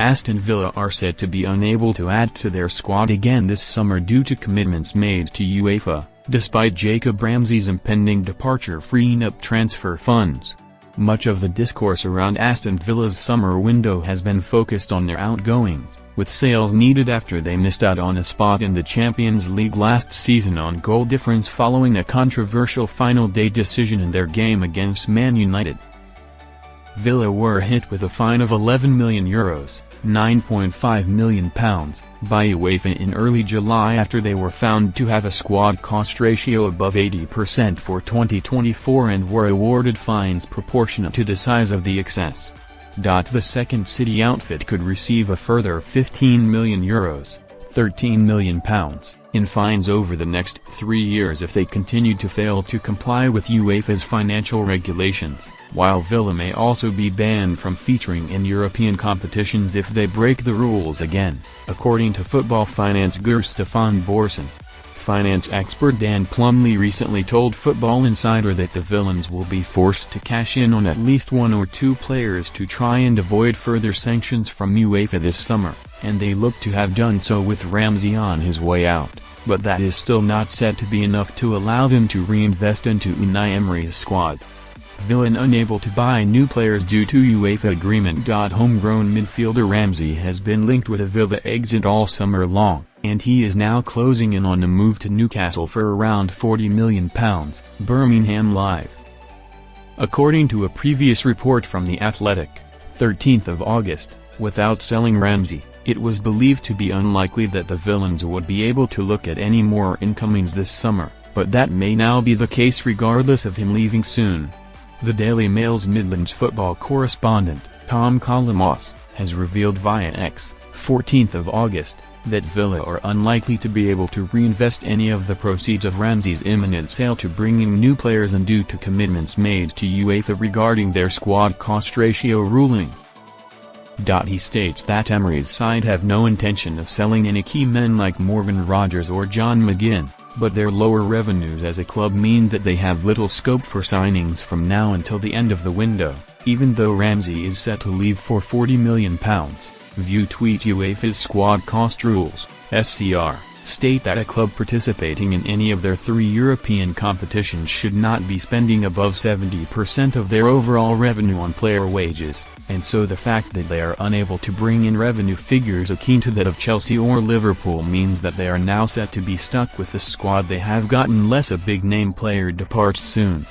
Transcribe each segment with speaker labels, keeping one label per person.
Speaker 1: Aston Villa are said to be unable to add to their squad again this summer due to commitments made to UEFA, despite Jacob Ramsey's impending departure freeing up transfer funds. Much of the discourse around Aston Villa's summer window has been focused on their outgoings, with sales needed after they missed out on a spot in the Champions League last season on goal difference following a controversial final day decision in their game against Man United. Villa were hit with a fine of €11 million, £9.5 million, by UEFA in early July after they were found to have a squad cost ratio above 80% for 2024 and were awarded fines proportionate to the size of the excess. The second city outfit could receive a further €15 million, £13 million, in fines over the next 3 years if they continued to fail to comply with UEFA's financial regulations, while Villa may also be banned from featuring in European competitions if they break the rules again, according to football finance guru Stefan Borson. Finance expert Dan Plumley recently told Football Insider that the villains will be forced to cash in on at least one or two players to try and avoid further sanctions from UEFA this summer, and they look to have done so with Ramsey on his way out, but that is still not said to be enough to allow them to reinvest into Unai Emery's squad. Villa unable to buy new players due to UEFA agreement. Homegrown midfielder Ramsey has been linked with a Villa exit all summer long, and he is now closing in on a move to Newcastle for around £40 million, Birmingham Live. According to a previous report from The Athletic, 13th of August, without selling Ramsey, it was believed to be unlikely that the villains would be able to look at any more incomings this summer, but that may now be the case regardless of him leaving soon. The Daily Mail's Midlands football correspondent, Tom Colomos, has revealed via X, 14th of August, that Villa are unlikely to be able to reinvest any of the proceeds of Ramsey's imminent sale to bringing new players in due to commitments made to UEFA regarding their squad cost ratio ruling. He states that Emery's side have no intention of selling any key men like Morgan Rogers or John McGinn, but their lower revenues as a club mean that they have little scope for signings from now until the end of the window, even though Ramsey is set to leave for £40 million. View tweet UEFA's squad cost rules, SCR, state that a club participating in any of their 3 European competitions should not be spending above 70% of their overall revenue on player wages, and so the fact that they are unable to bring in revenue figures akin to that of Chelsea or Liverpool means that they are now set to be stuck with the squad they have got unless a big-name player departs soon.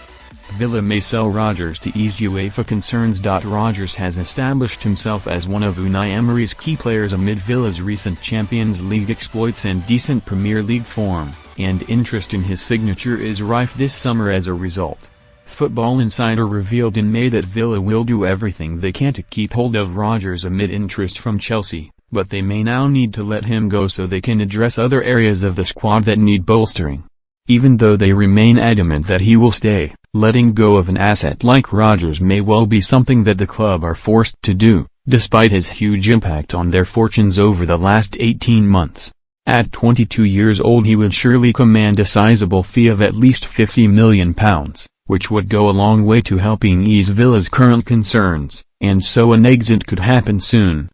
Speaker 1: Villa may sell Rogers to ease UEFA concerns. Rogers has established himself as one of Unai Emery's key players amid Villa's recent Champions League exploits and decent Premier League form, and interest in his signature is rife this summer as a result. Football Insider revealed in May that Villa will do everything they can to keep hold of Rogers amid interest from Chelsea, but they may now need to let him go so they can address other areas of the squad that need bolstering. Even though they remain adamant that he will stay, letting go of an asset like Rogers may well be something that the club are forced to do, despite his huge impact on their fortunes over the last 18 months. At 22 years old he would surely command a sizable fee of at least £50 million, which would go a long way to helping ease Villa's current concerns, and so an exit could happen soon.